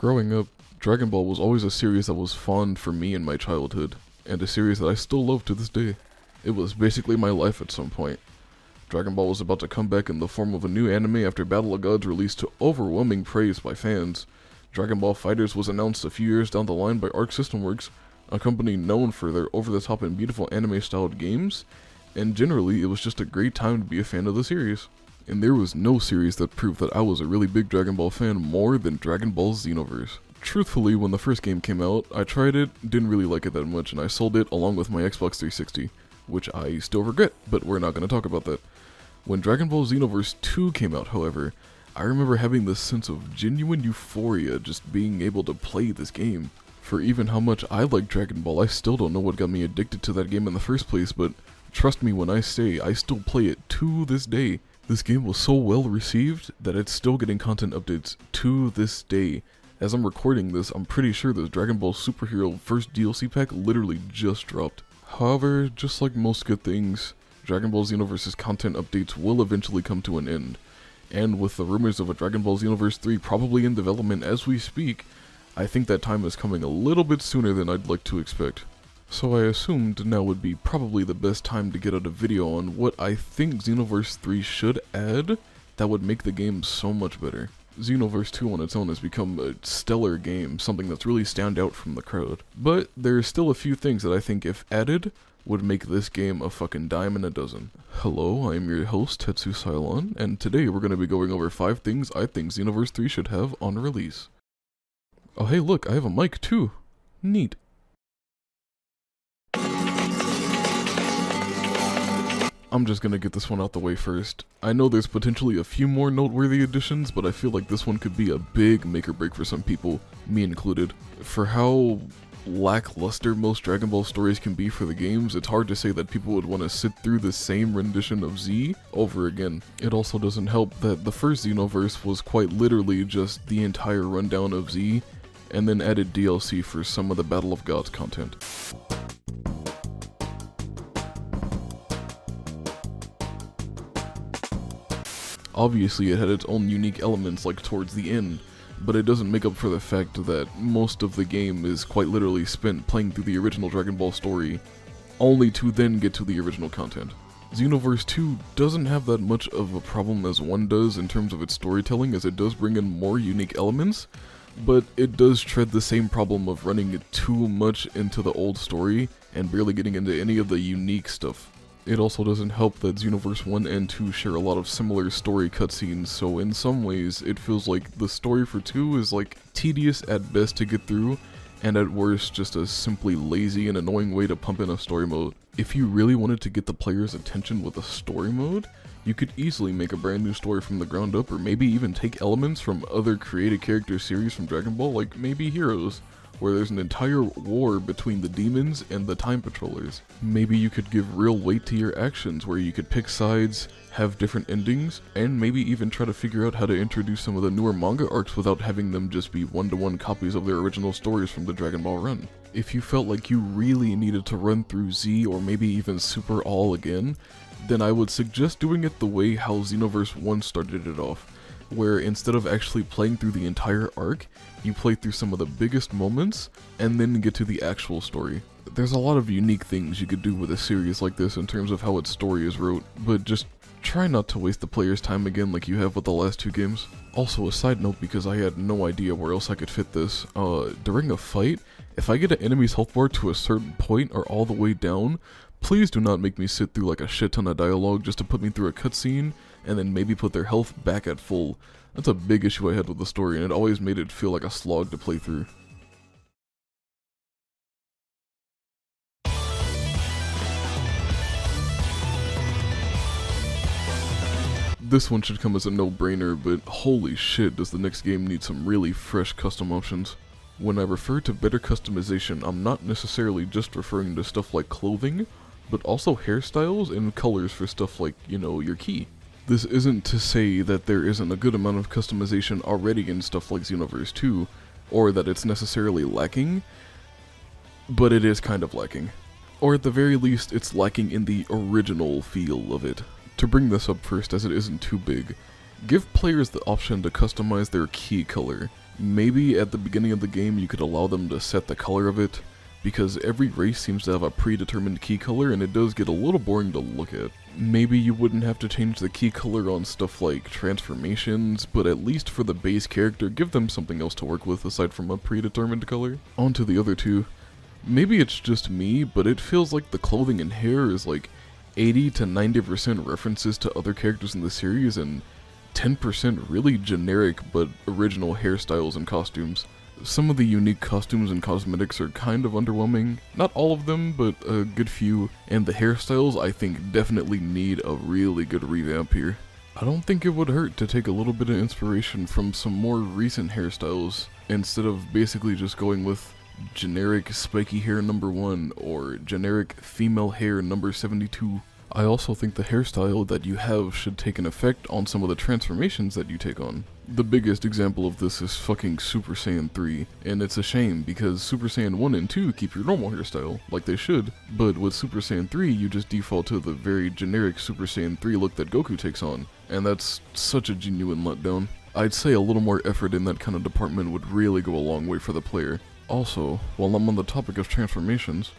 Growing up, Dragon Ball was always a series that was fond for me in my childhood, and a series that I still love to this day. It was basically my life at some point. Dragon Ball was about to come back in the form of a new anime after Battle of Gods released to overwhelming praise by fans. Dragon Ball FighterZ was announced a few years down the line by Arc System Works, a company known for their over-the-top and beautiful anime-styled games, and generally it was just a great time to be a fan of the series. And there was no series that proved that I was a really big Dragon Ball fan more than Dragon Ball Xenoverse. Truthfully, when the first game came out, I tried it, didn't really like it that much, and I sold it along with my Xbox 360, which I still regret, but we're not going to talk about that. When Dragon Ball Xenoverse 2 came out, however, I remember having this sense of genuine euphoria just being able to play this game. For even how much I like Dragon Ball, I still don't know what got me addicted to that game in the first place, but trust me when I say I still play it to this day. This game was so well received that it's still getting content updates to this day. As I'm recording this, I'm pretty sure the Dragon Ball Superhero first DLC pack literally just dropped. However, just like most good things, Dragon Ball Xenoverse's content updates will eventually come to an end. And with the rumors of a Dragon Ball Xenoverse 3 probably in development as we speak, I think that time is coming a little bit sooner than I'd like to expect. So I assumed now would be probably the best time to get out a video on what I think Xenoverse 3 should add that would make the game so much better. Xenoverse 2 on its own has become a stellar game, something that's really stand out from the crowd. But there's still a few things that I think if added, would make this game a fucking dime in a dozen. Hello, I'm your host, Tetsu Cylon, and today we're going to be going over 5 things I think Xenoverse 3 should have on release. Oh hey look, I have a mic too. Neat. I'm just gonna get this one out the way first. I know there's potentially a few more noteworthy additions, but I feel like this one could be a big make or break for some people, me included. For how lackluster most Dragon Ball stories can be for the games, it's hard to say that people would want to sit through the same rendition of Z over again. It also doesn't help that the first Xenoverse was quite literally just the entire rundown of Z, and then added DLC for some of the Battle of Gods content. Obviously it had its own unique elements like towards the end, but it doesn't make up for the fact that most of the game is quite literally spent playing through the original Dragon Ball story, only to then get to the original content. Xenoverse 2 doesn't have that much of a problem as 1 does in terms of its storytelling, as it does bring in more unique elements, but it does tread the same problem of running too much into the old story and barely getting into any of the unique stuff. It also doesn't help that Xenoverse 1 and 2 share a lot of similar story cutscenes, so in some ways it feels like the story for 2 is like tedious at best to get through, and at worst just a simply lazy and annoying way to pump in a story mode. If you really wanted to get the player's attention with a story mode, you could easily make a brand new story from the ground up, or maybe even take elements from other created character series from Dragon Ball, like maybe Heroes, where there's an entire war between the demons and the time patrollers. Maybe you could give real weight to your actions, where you could pick sides, have different endings, and maybe even try to figure out how to introduce some of the newer manga arcs without having them just be one-to-one copies of their original stories from the Dragon Ball run. If you felt like you really needed to run through Z or maybe even Super all again, then I would suggest doing it the way how Xenoverse 1 started it off, where instead of actually playing through the entire arc, you play through some of the biggest moments, and then get to the actual story. There's a lot of unique things you could do with a series like this in terms of how its story is wrote, but just try not to waste the player's time again like you have with the last 2 games. Also, a side note, because I had no idea where else I could fit this, during a fight, if I get an enemy's health bar to a certain point or all the way down, please do not make me sit through like a shit ton of dialogue just to put me through a cutscene, and then maybe put their health back at full. That's a big issue I had with the story, and it always made it feel like a slog to play through. This one should come as a no-brainer, but holy shit does the next game need some really fresh custom options. When I refer to better customization, I'm not necessarily just referring to stuff like clothing, but also hairstyles and colors for stuff like, you know, your ki. This isn't to say that there isn't a good amount of customization already in stuff like Xenoverse 2, or that it's necessarily lacking, but it is kind of lacking. Or at the very least, it's lacking in the original feel of it. To bring this up first, as it isn't too big, give players the option to customize their ki color. Maybe at the beginning of the game you could allow them to set the color of it, because every race seems to have a predetermined key color and it does get a little boring to look at. Maybe you wouldn't have to change the key color on stuff like transformations, but at least for the base character, give them something else to work with aside from a predetermined color. On to the other two. Maybe it's just me, but it feels like the clothing and hair is like 80 to 90% references to other characters in the series and 10% really generic but original hairstyles and costumes. Some of the unique costumes and cosmetics are kind of underwhelming. Not all of them, but a good few. And the hairstyles I think definitely need a really good revamp here. I don't think it would hurt to take a little bit of inspiration from some more recent hairstyles instead of basically just going with generic spiky hair number 1 or generic female hair number 72. I also think the hairstyle that you have should take an effect on some of the transformations that you take on. The biggest example of this is fucking Super Saiyan 3, and it's a shame because Super Saiyan 1 and 2 keep your normal hairstyle, like they should, but with Super Saiyan 3 you just default to the very generic Super Saiyan 3 look that Goku takes on, and that's such a genuine letdown. I'd say a little more effort in that kind of department would really go a long way for the player. Also, while I'm on the topic of transformations,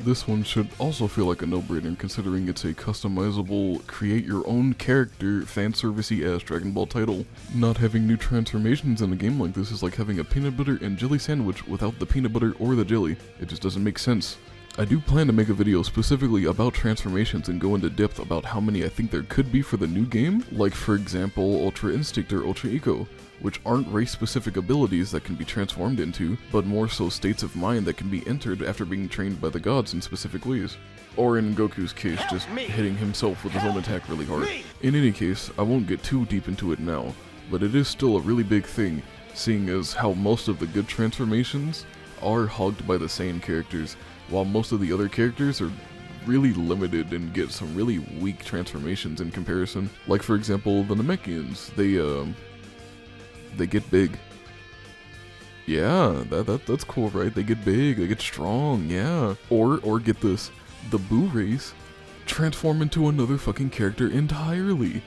this one should also feel like a no-brainer considering it's a customizable, create-your-own character, fanservice-y ass Dragon Ball title. Not having new transformations in a game like this is like having a peanut butter and jelly sandwich without the peanut butter or the jelly. It just doesn't make sense. I do plan to make a video specifically about transformations and go into depth about how many I think there could be for the new game, like for example Ultra Instinct or Ultra Eco, which aren't race-specific abilities that can be transformed into, but more so states of mind that can be entered after being trained by the gods in specific ways. Or in Goku's case, just hitting himself with his own attack really hard. In any case, I won't get too deep into it now, but it is still a really big thing, seeing as how most of the good transformations are hogged by the Saiyan characters, while most of the other characters are really limited and get some really weak transformations in comparison. Like for example, the Namekians, they get big. Yeah, that's cool, right? They get big, they get strong, yeah. Or get this, the Buu race transform into another fucking character entirely.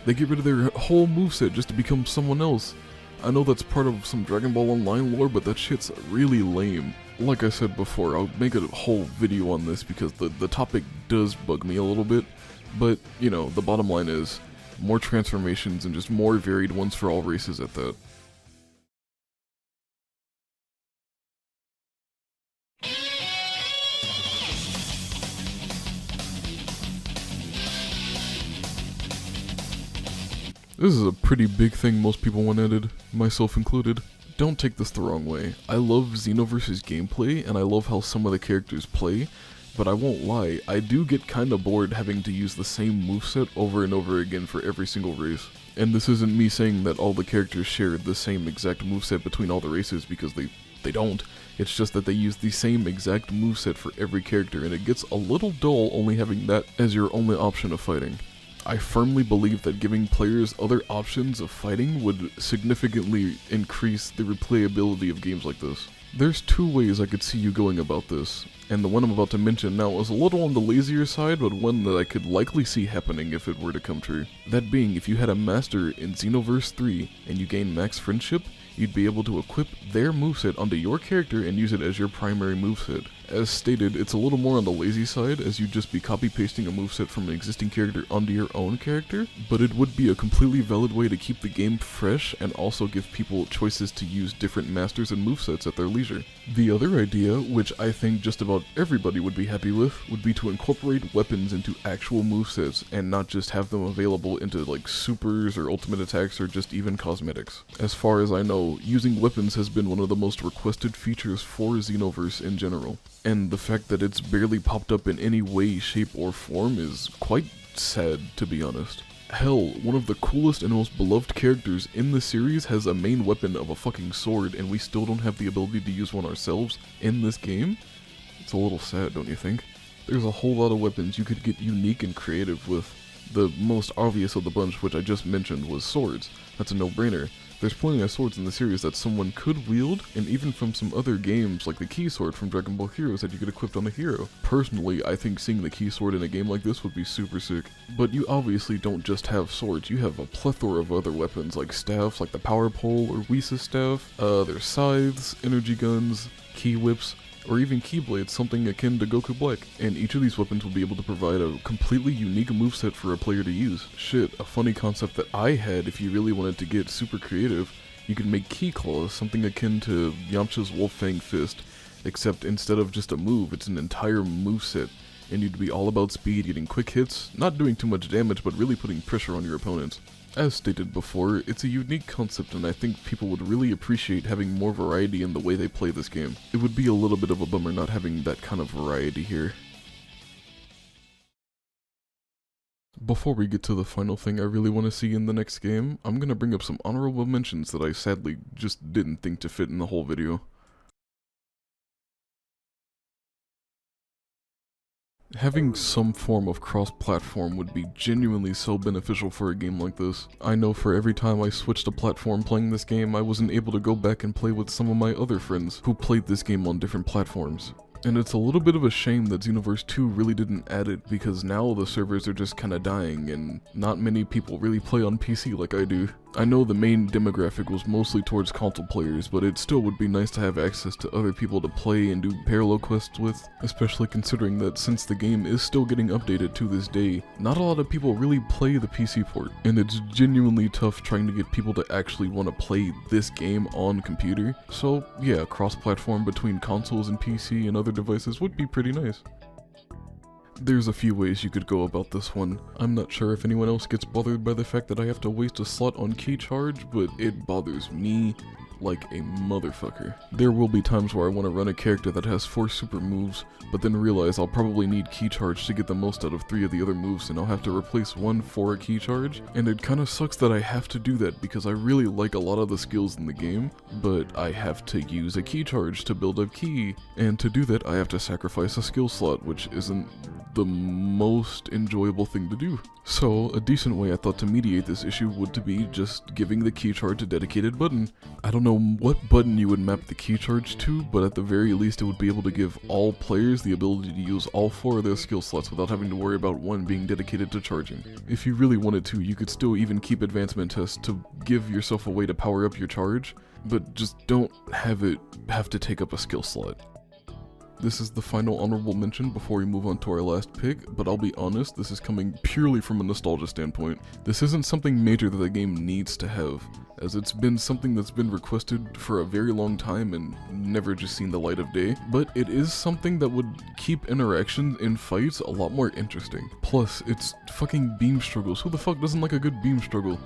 They get rid of their whole moveset just to become someone else. I know that's part of some Dragon Ball Online lore, but that shit's really lame. Like I said before, I'll make a whole video on this because the topic does bug me a little bit, but, you know, the bottom line is, more transformations and just more varied ones for all races at that. This is a pretty big thing most people want added, myself included. Don't take this the wrong way. I love Xenoverse's gameplay and I love how some of the characters play, but I won't lie, I do get kinda bored having to use the same moveset over and over again for every single race. And this isn't me saying that all the characters share the same exact moveset between all the races, because they don't. It's just that they use the same exact moveset for every character and it gets a little dull only having that as your only option of fighting. I firmly believe that giving players other options of fighting would significantly increase the replayability of games like this. There's two ways I could see you going about this, and the one I'm about to mention now is a little on the lazier side, but one that I could likely see happening if it were to come true. That being, if you had a master in Xenoverse 3 and you gain max friendship, you'd be able to equip their moveset onto your character and use it as your primary moveset. As stated, it's a little more on the lazy side, as you'd just be copy-pasting a moveset from an existing character onto your own character, but it would be a completely valid way to keep the game fresh and also give people choices to use different masters and movesets at their leisure. The other idea, which I think just about everybody would be happy with, would be to incorporate weapons into actual movesets and not just have them available into like supers or ultimate attacks or just even cosmetics. As far as I know, using weapons has been one of the most requested features for Xenoverse in general. And the fact that it's barely popped up in any way, shape, or form is quite sad, to be honest. Hell, one of the coolest and most beloved characters in the series has a main weapon of a fucking sword, and we still don't have the ability to use one ourselves in this game? It's a little sad, don't you think? There's a whole lot of weapons you could get unique and creative with. The most obvious of the bunch, which I just mentioned, was swords. That's a no-brainer. There's plenty of swords in the series that someone could wield, and even from some other games like the key sword from Dragon Ball Heroes that you get equipped on a hero. Personally, I think seeing the key sword in a game like this would be super sick. But you obviously don't just have swords, you have a plethora of other weapons like staffs like the power pole or Whisa's staff, there's scythes, energy guns, key whips, or even keyblades, something akin to Goku Black, and each of these weapons will be able to provide a completely unique moveset for a player to use. Shit, a funny concept that I had if you really wanted to get super creative, you could make key claws, something akin to Yamcha's Wolf-Fang Fist, except instead of just a move, it's an entire moveset, and you'd be all about speed, getting quick hits, not doing too much damage, but really putting pressure on your opponents. As stated before, it's a unique concept and I think people would really appreciate having more variety in the way they play this game. It would be a little bit of a bummer not having that kind of variety here. Before we get to the final thing I really want to see in the next game, I'm gonna bring up some honorable mentions that I sadly just didn't think to fit in the whole video. Having some form of cross-platform would be genuinely so beneficial for a game like this. I know for every time I switched a platform playing this game, I wasn't able to go back and play with some of my other friends who played this game on different platforms. And it's a little bit of a shame that Xenoverse 2 really didn't add it, because now the servers are just kinda dying and not many people really play on PC like I do. I know the main demographic was mostly towards console players, but it still would be nice to have access to other people to play and do parallel quests with, especially considering that since the game is still getting updated to this day, not a lot of people really play the PC port, and it's genuinely tough trying to get people to actually want to play this game on computer. So yeah, cross-platform between consoles and PC and other devices would be pretty nice. There's a few ways you could go about this one. I'm not sure if anyone else gets bothered by the fact that I have to waste a slot on key charge, but it bothers me like a motherfucker. There will be times where I want to run a character that has 4 super moves, but then realize I'll probably need key charge to get the most out of 3 of the other moves, and I'll have to replace 1 for a key charge, and it kinda sucks that I have to do that because I really like a lot of the skills in the game, but I have to use a key charge to build a key, and to do that I have to sacrifice a skill slot, which isn't the most enjoyable thing to do. So, a decent way I thought to mediate this issue would to be just giving the key charge a dedicated button. I don't know what button you would map the key charge to, but at the very least it would be able to give all players the ability to use all 4 of their skill slots without having to worry about one being dedicated to charging. If you really wanted to, you could still even keep advancement tests to give yourself a way to power up your charge, but just don't have it have to take up a skill slot. This is the final honorable mention before we move on to our last pick, but I'll be honest, this is coming purely from a nostalgia standpoint. This isn't something major that the game needs to have, as it's been something that's been requested for a very long time and never just seen the light of day, but it is something that would keep interaction in fights a lot more interesting. Plus, it's fucking beam struggles. Who the fuck doesn't like a good beam struggle?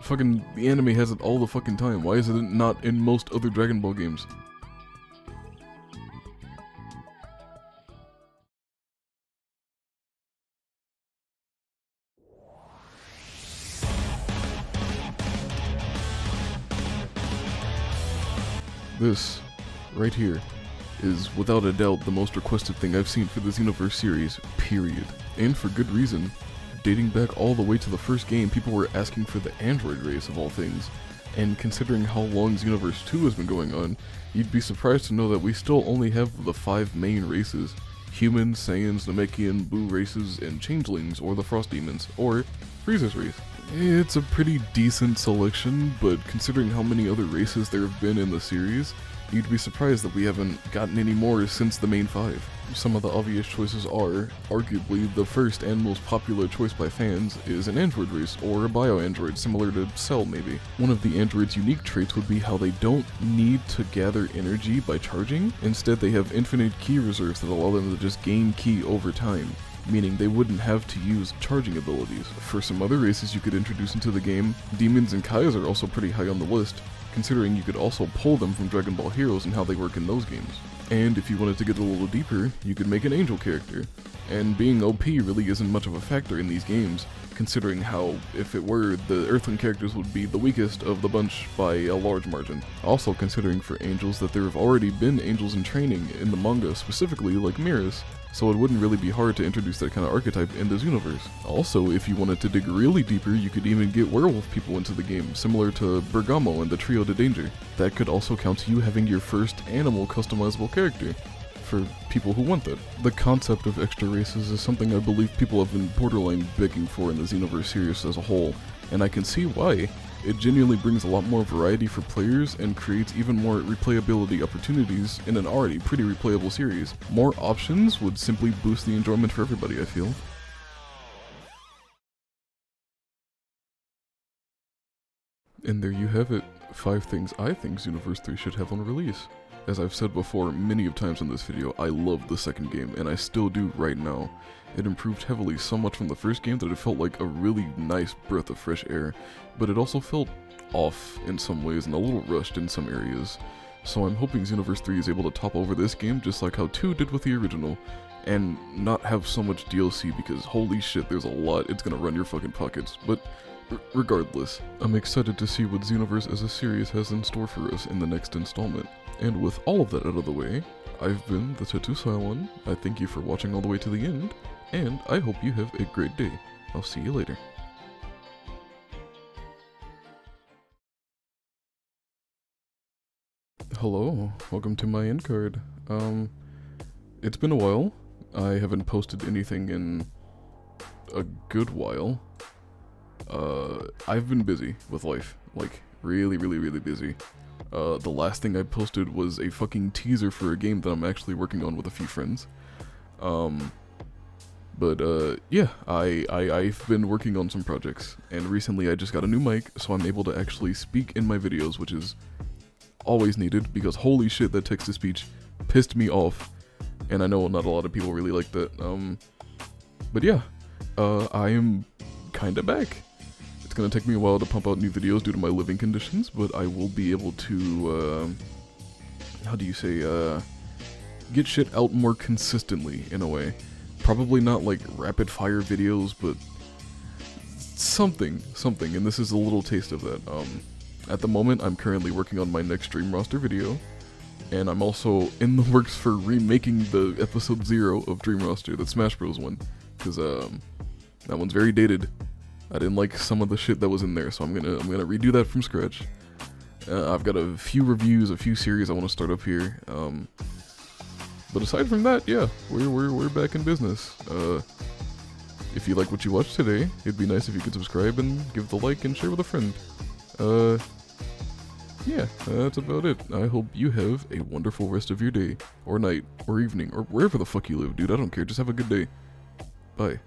Fucking, the anime has it all the fucking time. Why is it not in most other Dragon Ball games? This, right here, is without a doubt the most requested thing I've seen for the Xenoverse series, period. And for good reason. Dating back all the way to the first game, people were asking for the android race of all things. And considering how long Xenoverse 2 has been going on, you'd be surprised to know that we still only have the 5 main races. Humans, Saiyans, Namekian, Buu races, and Changelings, or the Frost Demons, or Frieza's race. It's a pretty decent selection, but considering how many other races there have been in the series, you'd be surprised that we haven't gotten any more since the main 5. Some of the obvious choices are, arguably the first and most popular choice by fans is an android race, or a bio-android similar to Cell maybe. One of the android's unique traits would be how they don't need to gather energy by charging, instead they have infinite ki reserves that allow them to just gain ki over time, meaning they wouldn't have to use charging abilities. For some other races you could introduce into the game, demons and kais are also pretty high on the list, considering you could also pull them from Dragon Ball Heroes and how they work in those games. And if you wanted to get a little deeper, you could make an angel character. And being OP really isn't much of a factor in these games, considering how, if it were, the Earthling characters would be the weakest of the bunch by a large margin. Also considering for angels that there have already been angels in training in the manga, specifically like Miras, so it wouldn't really be hard to introduce that kind of archetype in the Xenoverse. Also, if you wanted to dig really deeper, you could even get werewolf people into the game, similar to Bergamo and the Trio de Danger. That could also count to you having your first animal customizable character, for people who want that. The concept of extra races is something I believe people have been borderline begging for in the Xenoverse series as a whole, and I can see why. It genuinely brings a lot more variety for players and creates even more replayability opportunities in an already pretty replayable series. More options would simply boost the enjoyment for everybody, I feel. And there you have it, 5 things I think Xenoverse 3 should have on release. As I've said before many of times in this video, I love the second game, and I still do right now. It improved heavily so much from the first game that it felt like a really nice breath of fresh air, but it also felt off in some ways and a little rushed in some areas. So I'm hoping Xenoverse 3 is able to top over this game just like how 2 did with the original, and not have so much DLC because holy shit, there's a lot, it's gonna run your fucking pockets. But regardless, I'm excited to see what Xenoverse as a series has in store for us in the next installment. And with all of that out of the way, I've been the Tattoo Cylon. I thank you for watching all the way to the end, and I hope you have a great day. I'll see you later. Hello, welcome to my end card. It's been a while. I haven't posted anything in a good while. I've been busy with life, like really busy. The last thing I posted was a fucking teaser for a game that I'm actually working on with a few friends. Yeah, I've been working on some projects, and recently I just got a new mic, so I'm able to actually speak in my videos, which is always needed, because holy shit, that text-to-speech pissed me off, and I know not a lot of people really like that. But yeah, I am kinda back. It's gonna take me a while to pump out new videos due to my living conditions, but I will be able to, get shit out more consistently, in a way. Probably not like rapid fire videos, but something, and this is a little taste of that. At the moment, I'm currently working on my next Dream Roster video, and I'm also in the works for remaking the episode 0 of Dream Roster, the Smash Bros. One, because that one's very dated. I didn't like some of the shit that was in there, so I'm gonna redo that from scratch. I've got a few reviews, a few series I want to start up here. But aside from that, yeah, we're back in business. If you like what you watched today, it'd be nice if you could subscribe and give the like and share with a friend. Yeah, that's about it. I hope you have a wonderful rest of your day, or night, or evening, or wherever the fuck you live, dude. I don't care. Just have a good day. Bye.